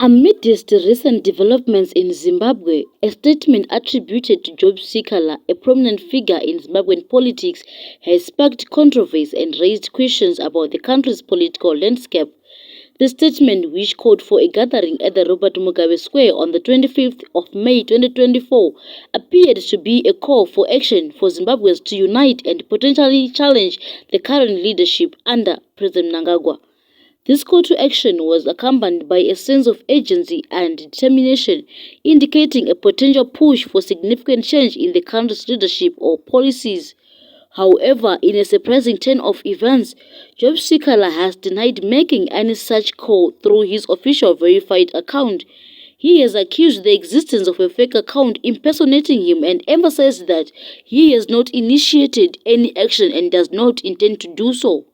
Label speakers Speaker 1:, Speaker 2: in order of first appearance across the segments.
Speaker 1: Amidst recent developments in Zimbabwe, a statement attributed to Job Sikala, a prominent figure in Zimbabwean politics, has sparked controversy and raised questions about the country's political landscape. The statement, which called for a gathering at the Robert Mugabe Square on the 25th of May 2024, appeared to be a call for action for Zimbabweans to unite and potentially challenge the current leadership under President Mnangagwa. This call to action was accompanied by a sense of urgency and determination, indicating a potential push for significant change in the country's leadership or policies. However, in a surprising turn of events, Job Sikala has denied making any such call through his official verified account. He has accused the existence of a fake account impersonating him and emphasized that he has not initiated any action and does not intend to do so.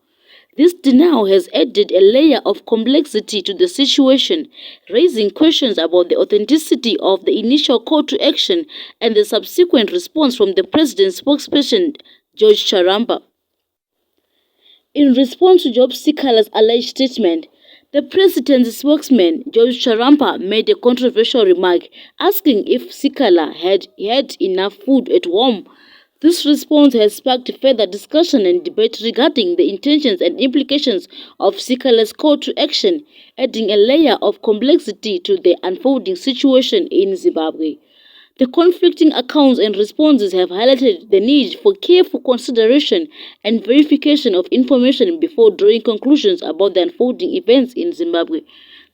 Speaker 1: This denial has added a layer of complexity to the situation, raising questions about the authenticity of the initial call to action and the subsequent response from the president's spokesperson, George Charamba. In response to Job Sikala's alleged statement, the president's spokesman, George Charamba, made a controversial remark, asking if Sikala had enough food at home. This response has sparked further discussion and debate regarding the intentions and implications of Sikala's call to action, adding a layer of complexity to the unfolding situation in Zimbabwe. The conflicting accounts and responses have highlighted the need for careful consideration and verification of information before drawing conclusions about the unfolding events in Zimbabwe.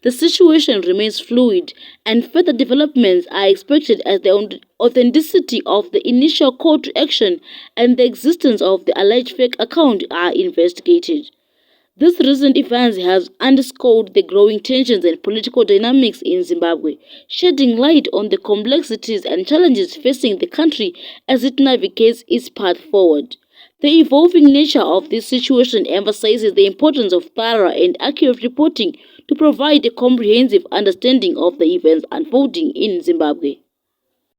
Speaker 1: The situation remains fluid, and further developments are expected as the authenticity of the initial call to action and the existence of the alleged fake account are investigated. This recent events has underscored the growing tensions and political dynamics in Zimbabwe, shedding light on the complexities and challenges facing the country as it navigates its path forward. The evolving nature of this situation emphasizes the importance of thorough and accurate reporting to provide a comprehensive understanding of the events unfolding in Zimbabwe.